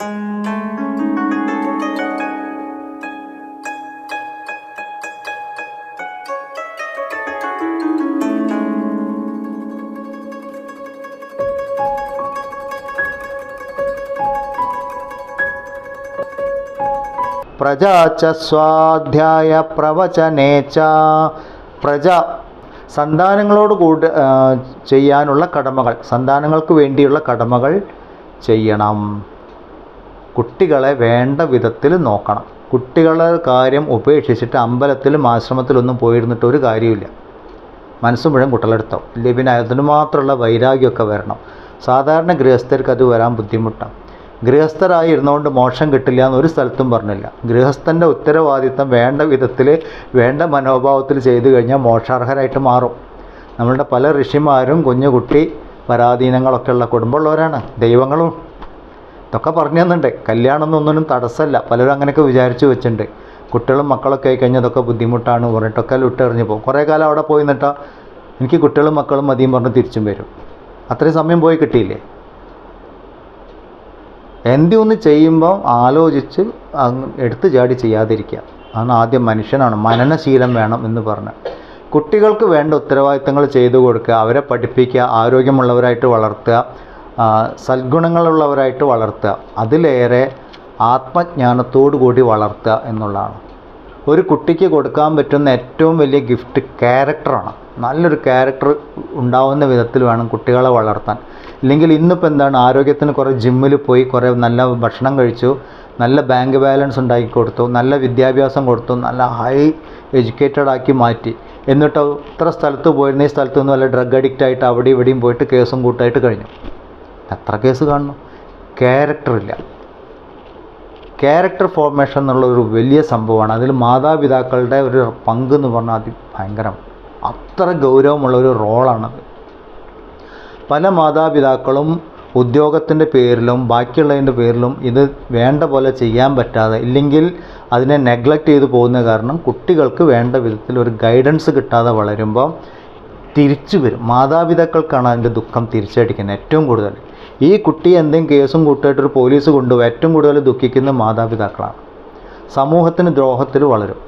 പ്രജാ ച സ്വാധ്യായ പ്രവചനേ ച. പ്രജ സന്താനങ്ങളോട് കൂടി ചെയ്യാനുള്ള കടമകൾ, സന്താനങ്ങൾക്ക് വേണ്ടിയുള്ള കടമകൾ ചെയ്യണം. കുട്ടികളെ വേണ്ട വിധത്തിൽ നോക്കണം. കുട്ടികളുടെ കാര്യം ഉപേക്ഷിച്ചിട്ട് അമ്പലത്തിലും ആശ്രമത്തിലൊന്നും പോയിരുന്നിട്ട് ഒരു കാര്യമില്ല. മനസ്സ് മുഴുവൻ കുട്ടികളെടുത്താവും. ഇല്ലേ പിന്നെ അതിന് മാത്രമുള്ള വൈരാഗ്യമൊക്കെ വരണം. സാധാരണ ഗൃഹസ്ഥർക്ക് അത് വരാൻ ബുദ്ധിമുട്ടാണ്. ഗൃഹസ്ഥരായി ഇരുന്നുകൊണ്ട് മോക്ഷം കിട്ടില്ല എന്നൊരു സ്ഥലത്തും പറഞ്ഞില്ല. ഗൃഹസ്ഥൻ്റെ ഉത്തരവാദിത്തം വേണ്ട വിധത്തിൽ വേണ്ട മനോഭാവത്തിൽ ചെയ്തു കഴിഞ്ഞാൽ മോക്ഷാർഹരായിട്ട് മാറും. നമ്മളുടെ പല ഋഷിമാരും കുഞ്ഞുകുട്ടി പരാധീനങ്ങളൊക്കെ ഉള്ള കുടുംബമുള്ളവരാണ്. ദൈവങ്ങളും ഇതൊക്കെ പറഞ്ഞു തന്നുണ്ട്. കല്യാണം ഒന്നിനും തടസ്സമല്ല. പലരും അങ്ങനെയൊക്കെ വിചാരിച്ചു വെച്ചിട്ടുണ്ട്. കുട്ടികളും മക്കളൊക്കെ ആയി കഴിഞ്ഞാൽ അതൊക്കെ ബുദ്ധിമുട്ടാണ് പറഞ്ഞിട്ടൊക്കെ വിട്ടെറിഞ്ഞ് പോകും. കുറേ കാലം അവിടെ പോയി നിന്നിട്ടാൽ എനിക്ക് കുട്ടികളും മക്കളും മതിയും പറഞ്ഞ് തിരിച്ചും വരും. അത്രയും സമയം പോയി കിട്ടിയില്ലേ. എന്തൊന്ന് ചെയ്യുമ്പോൾ ആലോചിച്ച് എടുത്തു ചാടി ചെയ്യാതിരിക്കുക. അതാണ് ആദ്യം മനുഷ്യനാണ്. മനനശീലം വേണം എന്ന് പറഞ്ഞ് കുട്ടികൾക്ക് വേണ്ട ഉത്തരവാദിത്തങ്ങൾ ചെയ്തു കൊടുക്കുക, അവരെ പഠിപ്പിക്കുക, ആരോഗ്യമുള്ളവരായിട്ട് വളർത്തുക, സദ്ഗുണങ്ങളുള്ളവരായിട്ട് വളർത്തുക. അതിലേറെ ആത്മജ്ഞാനത്തോടു കൂടി വളർത്തുക എന്നുള്ളതാണ്. ഒരു കുട്ടിക്ക് കൊടുക്കാൻ പറ്റുന്ന ഏറ്റവും വലിയ ഗിഫ്റ്റ് ക്യാരക്ടറാണ്. നല്ലൊരു ക്യാരക്ടർ ഉണ്ടാവുന്ന വിധത്തിൽ വേണം കുട്ടികളെ വളർത്താൻ. ഇല്ലെങ്കിൽ ഇന്നിപ്പോൾ എന്താണ്, ആരോഗ്യത്തിന് കുറേ ജിമ്മിൽ പോയി കുറേ നല്ല ഭക്ഷണം കഴിച്ചു, നല്ല ബാങ്ക് ബാലൻസ് ഉണ്ടാക്കി കൊടുത്തു, നല്ല വിദ്യാഭ്യാസം കൊടുത്തു, നല്ല ഹൈ എഡ്യൂക്കേറ്റഡ് ആക്കി മാറ്റി. എന്നിട്ട് ഇത്ര സ്ഥലത്ത് പോയിരുന്ന ഈ സ്ഥലത്ത് നിന്ന് വല്ല ഡ്രഗ് അഡിക്റ്റ് ആയിട്ട് അവിടെ ഇവിടെയും പോയിട്ട് കേസും കൂട്ടായിട്ട് കഴിഞ്ഞു. എത്ര കേസ് കാണുന്നു? ക്യാരക്ടറില്ല. ക്യാരക്ടർ ഫോർമേഷൻ എന്നുള്ളൊരു വലിയ സംഭവമാണ്. അതിൽ മാതാപിതാക്കളുടെ ഒരു പങ്ക് എന്ന് പറഞ്ഞാൽ ഭയങ്കരം, അത്ര ഗൗരവമുള്ളൊരു റോളാണത്. പല മാതാപിതാക്കളും ഉദ്യോഗത്തിൻ്റെ പേരിലും ബാക്കിയുള്ളതിൻ്റെ പേരിലും ഇത് വേണ്ട പോലെ ചെയ്യാൻ പറ്റാതെ, ഇല്ലെങ്കിൽ അതിനെ നെഗ്ലക്റ്റ് ചെയ്തു പോകുന്ന കാരണം കുട്ടികൾക്ക് വേണ്ട വിധത്തിൽ ഒരു ഗൈഡൻസ് കിട്ടാതെ വളരുമ്പോൾ തിരിച്ചു വരും. മാതാപിതാക്കൾക്കാണ് അതിൻ്റെ ദുഃഖം തിരിച്ചടിക്കുന്നത് ഏറ്റവും കൂടുതൽ. ഈ കുട്ടി എന്തെങ്കിലും കേസും കൂട്ടായിട്ടൊരു പോലീസ് കൊണ്ടുപോകും, ഏറ്റവും കൂടുതൽ ദുഃഖിക്കുന്ന മാതാപിതാക്കളാണ്. സമൂഹത്തിന് ദ്രോഹത്തിൽ വളരും,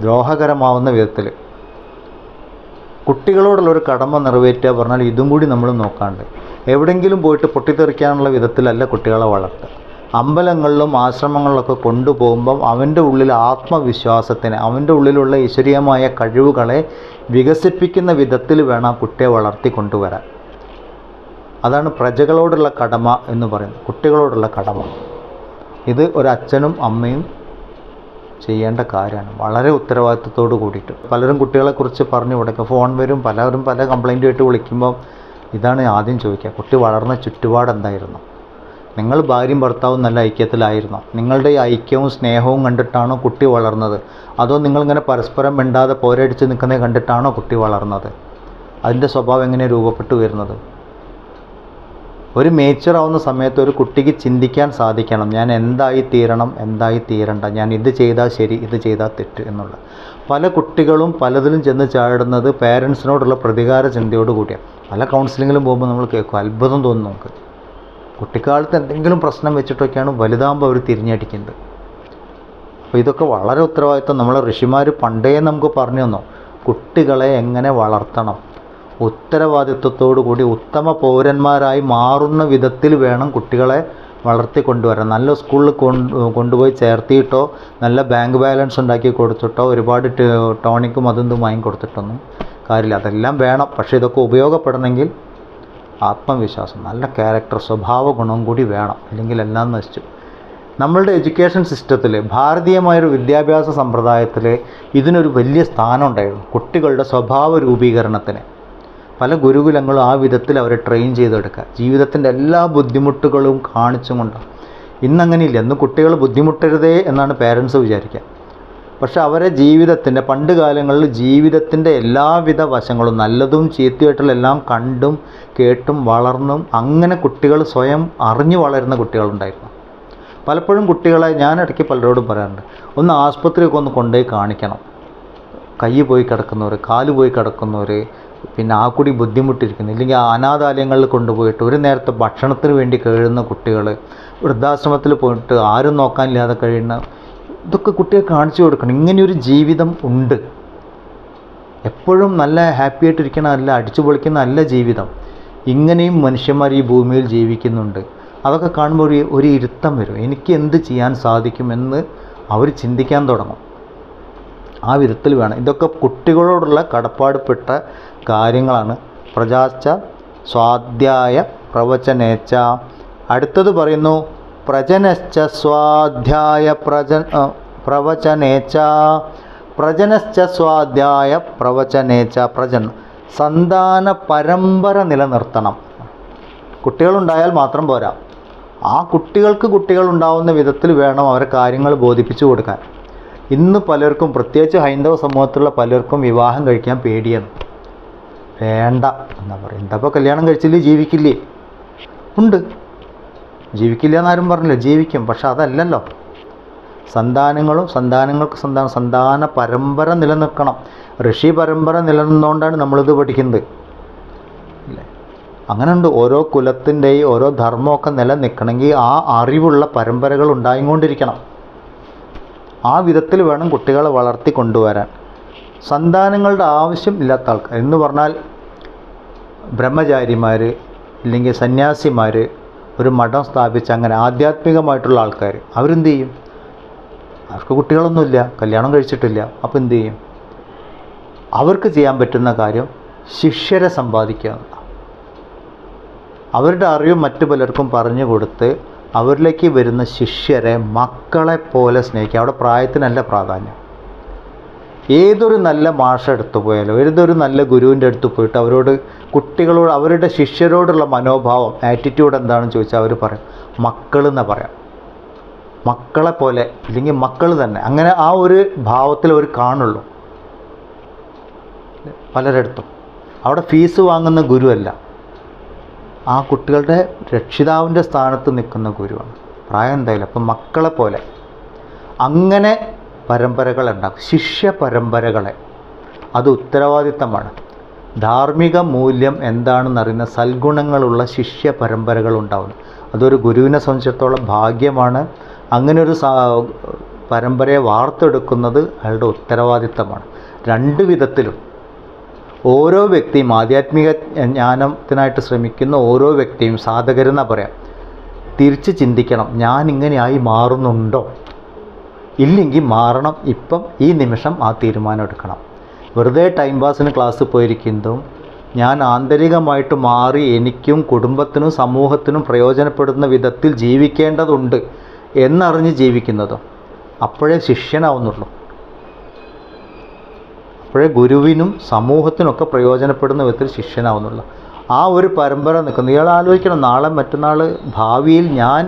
ദ്രോഹകരമാവുന്ന വിധത്തിൽ. കുട്ടികളോടുള്ളൊരു കടമ നിറവേറ്റുക പറഞ്ഞാൽ ഇതും കൂടി നമ്മൾ നോക്കാണ്ട് എവിടെയെങ്കിലും പോയിട്ട് പൊട്ടിത്തെറിക്കാനുള്ള വിധത്തിലല്ല കുട്ടികളെ വളർത്തുക. അമ്പലങ്ങളിലും ആശ്രമങ്ങളിലൊക്കെ കൊണ്ടുപോകുമ്പം അവൻ്റെ ഉള്ളിൽ ആത്മവിശ്വാസത്തിന്, അവൻ്റെ ഉള്ളിലുള്ള ഈശ്വരീയമായ കഴിവുകളെ വികസിപ്പിക്കുന്ന വിധത്തിൽ വേണം ആ കുട്ടിയെ വളർത്തി കൊണ്ടുവരാൻ. അതാണ് പ്രജകളോടുള്ള കടമ എന്ന് പറയുന്നത്, കുട്ടികളോടുള്ള കടമ. ഇത് ഒരച്ഛനും അമ്മയും ചെയ്യേണ്ട കാര്യമാണ്, വളരെ ഉത്തരവാദിത്വത്തോട് കൂടിയിട്ട്. പലരും കുട്ടികളെക്കുറിച്ച് പറഞ്ഞു കൊടുക്കുക, ഫോൺ വരും, പലരും പല കംപ്ലൈൻറ്റുമായിട്ട് വിളിക്കുമ്പോൾ ഇതാണ് ആദ്യം ചോദിക്കുക, കുട്ടി വളർന്ന ചുറ്റുപാട് എന്തായിരുന്നു? നിങ്ങൾ ഭാര്യയും ഭർത്താവും നല്ല ഐക്യത്തിലായിരുന്നോ? നിങ്ങളുടെ ഈ ഐക്യവും സ്നേഹവും കണ്ടിട്ടാണോ കുട്ടി വളർന്നത്? അതോ നിങ്ങളിങ്ങനെ പരസ്പരം മിണ്ടാതെ പോരടിച്ച് നിൽക്കുന്നത് കണ്ടിട്ടാണോ കുട്ടി വളർന്നത്? അതിൻ്റെ സ്വഭാവം എങ്ങനെയാണ് രൂപപ്പെട്ടു വരുന്നത്? ഒരു മേച്ചറാവുന്ന സമയത്ത് ഒരു കുട്ടിക്ക് ചിന്തിക്കാൻ സാധിക്കണം, ഞാൻ എന്തായി തീരണം, എന്തായി തീരണ്ട, ഞാൻ ഇത് ചെയ്താൽ ശരി, ഇത് ചെയ്താൽ തെറ്റ് എന്നുള്ള. പല കുട്ടികളും പലതിലും ചെന്ന് ചാടുന്നത് പേരൻസിനോടുള്ള പ്രതികാര ചിന്തയോട് കൂടിയാണ്. പല കൗൺസിലിങ്ങിലും പോകുമ്പോൾ നമ്മൾ കേൾക്കും, അത്ഭുതം തോന്നും നമുക്ക്. കുട്ടിക്കാലത്ത് എന്തെങ്കിലും പ്രശ്നം വെച്ചിട്ടൊക്കെയാണ് വലുതാകുമ്പോൾ അവർ തിരിഞ്ഞടിക്കുന്നത്. അപ്പോൾ ഇതൊക്കെ വളരെ ഉത്തരവാദിത്വം. നമ്മളെ ഋഷിമാർ പണ്ടേ നമുക്ക് പറഞ്ഞു തന്നു, കുട്ടികളെ എങ്ങനെ വളർത്തണം, ഉത്തരവാദിത്വത്തോടു കൂടി ഉത്തമ പൗരന്മാരായി മാറുന്ന വിധത്തിൽ വേണം കുട്ടികളെ വളർത്തിക്കൊണ്ടുവരാൻ. നല്ല സ്കൂളിൽ കൊണ്ടുപോയി ചേർത്തിയിട്ടോ നല്ല ബാങ്ക് ബാലൻസ് ഉണ്ടാക്കി കൊടുത്തിട്ടോ ഒരുപാട് ടോണിക്കും അതും വാങ്ങി കൊടുത്തിട്ടൊന്നും കാര്യമില്ല. അതെല്ലാം വേണം, പക്ഷേ ഇതൊക്കെ ഉപയോഗപ്പെടണമെങ്കിൽ ആത്മവിശ്വാസം, നല്ല ക്യാരക്ടർ, സ്വഭാവ ഗുണം കൂടി വേണം, അല്ലെങ്കിൽ എല്ലാം നശിച്ചു. നമ്മളുടെ എഡ്യൂക്കേഷൻ സിസ്റ്റത്തിൽ, ഭാരതീയമായൊരു വിദ്യാഭ്യാസ സമ്പ്രദായത്തിൽ ഇതിനൊരു വലിയ സ്ഥാനം ഉണ്ടായിരുന്നു, കുട്ടികളുടെ സ്വഭാവ രൂപീകരണത്തിന്. പല ഗുരുകുലങ്ങളും ആ വിധത്തിൽ അവരെ ട്രെയിൻ ചെയ്തെടുക്കുക, ജീവിതത്തിൻ്റെ എല്ലാ ബുദ്ധിമുട്ടുകളും കാണിച്ചും കൊണ്ടാണ്. ഇന്നങ്ങനെയില്ല. ഇന്ന് കുട്ടികൾ ബുദ്ധിമുട്ടരുതേ എന്നാണ് പേരൻസ് വിചാരിക്കുക. പക്ഷെ അവരെ ജീവിതത്തിൻ്റെ, പണ്ട് കാലങ്ങളിൽ ജീവിതത്തിൻ്റെ എല്ലാവിധ വശങ്ങളും നല്ലതും ചീത്തയായിട്ടുള്ള എല്ലാം കണ്ടും കേട്ടും വളർന്നും അങ്ങനെ കുട്ടികൾ സ്വയം അറിഞ്ഞു വളരുന്ന കുട്ടികളുണ്ടായിരുന്നു. പലപ്പോഴും കുട്ടികളെ ഞാൻ ഇടയ്ക്ക് പലരോടും പറയാറുണ്ട്, ഒന്ന് ആസ്പത്രിയൊക്കെ ഒന്ന് കൊണ്ടുപോയി കാണിക്കണം. കൈ പോയി കിടക്കുന്നവർ, കാല് പോയി കിടക്കുന്നവർ, പിന്നെ ആ കൂടി ബുദ്ധിമുട്ടിരിക്കുന്നു, ഇല്ലെങ്കിൽ അനാഥാലയങ്ങളിൽ കൊണ്ടുപോയിട്ട് ഒരു നേരത്തെ ഭക്ഷണത്തിന് വേണ്ടി കഴിയുന്ന കുട്ടികൾ, വൃദ്ധാശ്രമത്തിൽ പോയിട്ട് ആരും നോക്കാനില്ലാതെ കഴിയുന്ന, ഇതൊക്കെ കുട്ടികൾക്ക് കാണിച്ചു കൊടുക്കണം. ഇങ്ങനെയൊരു ജീവിതം ഉണ്ട്. എപ്പോഴും നല്ല ഹാപ്പി ആയിട്ടിരിക്കണ അല്ല, അടിച്ചു പൊളിക്കുന്ന അല്ല ജീവിതം. ഇങ്ങനെയും മനുഷ്യന്മാർ ഈ ഭൂമിയിൽ ജീവിക്കുന്നുണ്ട്. അതൊക്കെ കാണുമ്പോൾ ഒരു ഇരുത്തം വരും. എനിക്ക് എന്ത് ചെയ്യാൻ സാധിക്കുമെന്ന് അവർ ചിന്തിക്കാൻ തുടങ്ങും. ആ വിധത്തിൽ വേണം. ഇതൊക്കെ കുട്ടികളോടുള്ള കടപ്പാടുപ്പെട്ട കാര്യങ്ങളാണ്. പ്രജാശ്ച സ്വാധ്യായ പ്രവചനേച്ച. അടുത്തത് പറയുന്നു പ്രജനശ്ച സ്വാധ്യായ പ്രവചനേച്ച. പ്രജനശ്ച സ്വാധ്യായ പ്രവചനേച്ച. സന്താന പരമ്പര നിലനിർത്തണം. കുട്ടികളുണ്ടായാൽ മാത്രം പോരാ, ആ കുട്ടികൾക്ക് കുട്ടികളുണ്ടാവുന്ന വിധത്തിൽ വേണം അവരെ കാര്യങ്ങൾ ബോധിപ്പിച്ചു കൊടുക്കാൻ. ഇന്ന് പലർക്കും, പ്രത്യേകിച്ച് ഹൈന്ദവ സമൂഹത്തിലുള്ള പലർക്കും വിവാഹം കഴിക്കാൻ പേടിയാണ്. വേണ്ട എന്നാ പറയും. എന്താപ്പോൾ കല്യാണം കഴിച്ചില്ലേ ജീവിക്കില്ലേ? ഉണ്ട്, ജീവിക്കില്ല എന്നാരും പറഞ്ഞില്ല, ജീവിക്കും. പക്ഷെ അതല്ലല്ലോ. സന്താനങ്ങൾക്ക് സന്താന പരമ്പര നിലനിൽക്കണം. ഋഷി പരമ്പര നിലനിന്നുകൊണ്ടാണ് നമ്മളിത് പഠിക്കുന്നത് അല്ലേ? അങ്ങനെയുണ്ട്. ഓരോ കുലത്തിൻ്റെയും ഓരോ ധർമ്മമൊക്കെ നിലനിൽക്കണമെങ്കിൽ ആ അറിവുള്ള പരമ്പരകൾ ഉണ്ടായിക്കൊണ്ടിരിക്കണം. ആ വിധത്തിൽ വേണം കുട്ടികളെ വളർത്തി കൊണ്ടുവരാൻ. സന്താനങ്ങളുടെ ആവശ്യം ഇല്ലാത്ത ആൾക്കാർ എന്ന് പറഞ്ഞാൽ ബ്രഹ്മചാരിമാർ ഇല്ലെങ്കിൽ സന്യാസിമാർ, ഒരു മഠം സ്ഥാപിച്ച് അങ്ങനെ ആധ്യാത്മികമായിട്ടുള്ള ആൾക്കാർ, അവരെന്ത് ചെയ്യും? അവർക്ക് കുട്ടികളൊന്നുമില്ല, കല്യാണം കഴിച്ചിട്ടില്ല. അപ്പോൾ എന്തു ചെയ്യും? അവർക്ക് ചെയ്യാൻ പറ്റുന്ന കാര്യം ശിഷ്യരെ സമ്പാദിക്കുക എന്നതാണ്. അവരുടെ അറിവ് മറ്റു പലർക്കും പറഞ്ഞു കൊടുത്ത് അവരിലേക്ക് വരുന്ന ശിഷ്യരെ മക്കളെപ്പോലെ സ്നേഹിക്കുക. അവിടെ പ്രായത്തിനല്ല പ്രാധാന്യം. ഏതൊരു നല്ല മാഷ എടുത്തു പോയാലോ, ഏതൊരു നല്ല ഗുരുവിൻ്റെ അടുത്ത് പോയിട്ട് അവരോട്, കുട്ടികളോട്, അവരുടെ ശിഷ്യരോടുള്ള മനോഭാവം, ആറ്റിറ്റ്യൂഡ് എന്താണെന്ന് ചോദിച്ചാൽ അവർ പറയും മക്കളെന്ന് പറയാം. മക്കളെ പോലെ, ഇല്ലെങ്കിൽ മക്കൾ തന്നെ, അങ്ങനെ ആ ഒരു ഭാവത്തിൽ അവർ കാണുള്ളൂ പലരിടത്തും. അവിടെ ഫീസ് വാങ്ങുന്ന ഗുരുവല്ല, ആ കുട്ടികളുടെ രക്ഷിതാവിൻ്റെ സ്ഥാനത്ത് നിൽക്കുന്ന ഗുരുവാണ്. പ്രായം എന്തായാലും. അപ്പം മക്കളെ പോലെ അങ്ങനെ പരമ്പരകൾ ഉണ്ടാക്കും, ശിഷ്യ പരമ്പരകളെ. അത് ഉത്തരവാദിത്തമാണ്. ധാർമ്മിക മൂല്യം എന്താണെന്നറിയുന്ന സൽഗുണങ്ങളുള്ള ശിഷ്യ പരമ്പരകൾ ഉണ്ടാവുന്നു. അതൊരു ഗുരുവിനെ സംബന്ധിച്ചിടത്തോളം ഭാഗ്യമാണ്. അങ്ങനെ ഒരു പരമ്പരയെ വാർത്തെടുക്കുന്നത് അയാളുടെ ഉത്തരവാദിത്തമാണ്. രണ്ട് വിധത്തിലും ഓരോ വ്യക്തിയും, ആധ്യാത്മിക ജ്ഞാനത്തിനായിട്ട് ശ്രമിക്കുന്ന ഓരോ വ്യക്തിയും, സാധകരെന്നാ പറയാം, തിരിച്ച് ചിന്തിക്കണം. ഞാൻ ഇങ്ങനെയായി മാറുന്നുണ്ടോ? ഇല്ലെങ്കിൽ മാറണം. ഇപ്പം ഈ നിമിഷം ആ തീരുമാനം എടുക്കണം. വെറുതെ ടൈം പാസിന് ക്ലാസ് പോയിരിക്കുന്നതും ഞാൻ ആന്തരികമായിട്ട് മാറി എനിക്കും കുടുംബത്തിനും സമൂഹത്തിനും പ്രയോജനപ്പെടുന്ന വിധത്തിൽ ജീവിക്കേണ്ടതുണ്ട് എന്നറിഞ്ഞ് ജീവിക്കുന്നതും അപ്പോഴേ ശിഷ്യനാവുന്നുള്ളൂ. അപ്പോഴേ ഗുരുവിനും സമൂഹത്തിനൊക്കെ പ്രയോജനപ്പെടുന്ന വിധത്തിൽ ശിഷ്യനാവുന്നുള്ളൂ. ആ ഒരു പരമ്പര നിൽക്കുന്നു. ഇയാൾ ആലോചിക്കണം, നാളെ മറ്റന്നാൾ ഭാവിയിൽ ഞാൻ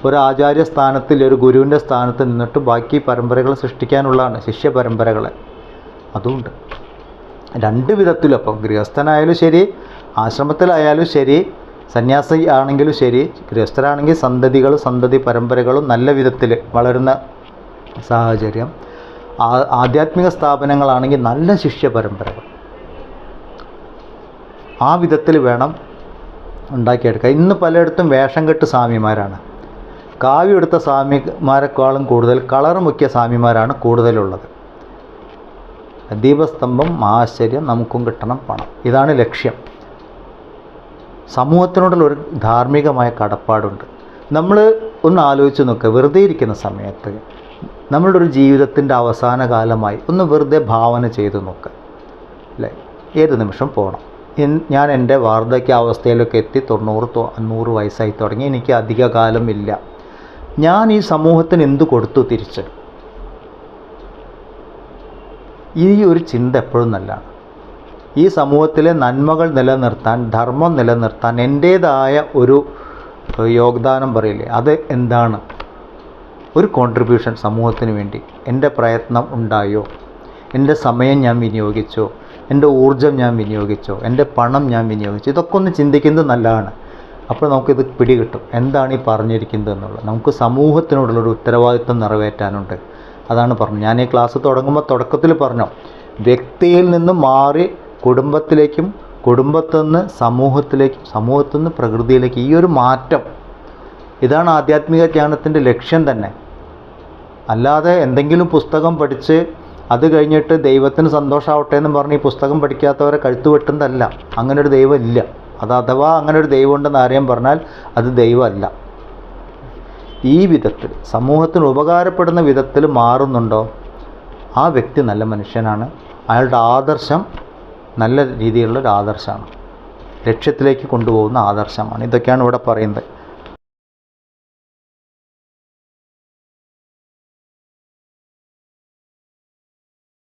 ഒരു ആചാര്യ സ്ഥാനത്തിൽ, ഒരു ഗുരുവിൻ്റെ സ്ഥാനത്ത് നിന്നിട്ട് ബാക്കി പരമ്പരകൾ സൃഷ്ടിക്കാനുള്ളതാണ്, ശിഷ്യ പരമ്പരകളെ. അതുകൊണ്ട് രണ്ട് വിധത്തിലും, അപ്പം ഗൃഹസ്ഥനായാലും ശരി, ആശ്രമത്തിലായാലും ശരി, സന്യാസി ആണെങ്കിലും ശരി, ഗൃഹസ്ഥരാണെങ്കിൽ സന്തതി പരമ്പരകളും നല്ല വിധത്തിൽ വളരുന്ന സാഹചര്യം, ആധ്യാത്മിക സ്ഥാപനങ്ങളാണെങ്കിൽ നല്ല ശിഷ്യ പരമ്പരകൾ. ആ വിധത്തിൽ വേണം ഉണ്ടാക്കിയെടുക്കുക. ഇന്ന് പലയിടത്തും വേഷം കെട്ട് സ്വാമിമാരാണ്. കാവ്യം എടുത്ത സ്വാമിമാരെക്കാളും കൂടുതൽ കളർ മുക്കിയ സ്വാമിമാരാണ് കൂടുതലുള്ളത്. ദീപസ്തംഭം, ആശ്ചര്യം, നമുക്കും കിട്ടണം പണം, ഇതാണ് ലക്ഷ്യം. സമൂഹത്തിനോടുള്ള ഒരു ധാർമ്മികമായ കടപ്പാടുണ്ട്. നമ്മൾ ഒന്ന് ആലോചിച്ച് നോക്കുക, വെറുതെ ഇരിക്കുന്ന സമയത്ത് നമ്മളുടെ ഒരു ജീവിതത്തിൻ്റെ അവസാന കാലമായി ഒന്ന് വെറുതെ ഭാവന ചെയ്ത് നോക്കുക അല്ലേ? ഏത് നിമിഷം പോകണം. ഞാൻ എൻ്റെ വാർദ്ധക്യാവസ്ഥയിലൊക്കെ എത്തി 90-100 വയസ്സായി തുടങ്ങി, എനിക്ക് അധിക കാലം ഇല്ല. ഞാൻ ഈ സമൂഹത്തിന് എന്തു കൊടുത്തു തിരിച്ച്? ഈ ഒരു ചിന്ത എപ്പോഴും നല്ലതാണ്. ഈ സമൂഹത്തിലെ നന്മകൾ നിലനിർത്താൻ, ധർമ്മം നിലനിർത്താൻ എൻ്റേതായ ഒരു യോഗ്ദാനം പറയില്ലേ, അത് എന്താണ്? ഒരു കോൺട്രിബ്യൂഷൻ സമൂഹത്തിന് വേണ്ടി എൻ്റെ പ്രയത്നം ഉണ്ടായോ? എൻ്റെ സമയം ഞാൻ വിനിയോഗിച്ചോ? എൻ്റെ ഊർജം ഞാൻ വിനിയോഗിച്ചോ? എൻ്റെ പണം ഞാൻ വിനിയോഗിച്ചോ? ഇതൊക്കെ ഒന്ന് ചിന്തിക്കുന്നത് നല്ലതാണ്. അപ്പോൾ നമുക്കിത് പിടികിട്ടും എന്താണ് ഈ പറഞ്ഞിരിക്കുന്നത് എന്നുള്ളത്. നമുക്ക് സമൂഹത്തിനോടുള്ളൊരു ഉത്തരവാദിത്വം നിറവേറ്റാനുണ്ട്. അതാണ് പറഞ്ഞു. ഞാൻ ഈ ക്ലാസ് തുടങ്ങുമ്പോൾ തുടക്കത്തിൽ പറഞ്ഞു, വ്യക്തിയിൽ നിന്നും മാറി കുടുംബത്തിലേക്കും കുടുംബത്തിൽ നിന്ന് സമൂഹത്തിലേക്കും സമൂഹത്തിൽ നിന്ന് പ്രകൃതിയിലേക്ക് ഈ ഒരു മാറ്റം, ഇതാണ് ആധ്യാത്മിക ജ്ഞാനത്തിൻ്റെ ലക്ഷ്യം തന്നെ. അല്ലാതെ എന്തെങ്കിലും പുസ്തകം പഠിച്ച് അത് കഴിഞ്ഞിട്ട് ദൈവത്തിന് സന്തോഷമാവട്ടെ എന്ന് പറഞ്ഞ് ഈ പുസ്തകം പഠിക്കാത്തവരെ കഴുത്ത് വെട്ടുന്നതല്ല. അങ്ങനെ ഒരു ദൈവം ഇല്ല. അത് അഥവാ അങ്ങനെ ഒരു ദൈവം ഉണ്ടെന്ന് ആരെയും പറഞ്ഞാൽ അത് ദൈവമല്ല. ഈ വിധത്തിൽ സമൂഹത്തിന് ഉപകാരപ്പെടുന്ന വിധത്തിൽ മാറുന്നുണ്ടോ ആ വ്യക്തി നല്ല മനുഷ്യനാണ്. അയാളുടെ ആദർശം നല്ല രീതിയിലുള്ളൊരു ആദർശമാണ്, ലക്ഷ്യത്തിലേക്ക് കൊണ്ടുപോകുന്ന ആദർശമാണ്. ഇതൊക്കെയാണ് ഇവിടെ പറയുന്നത്.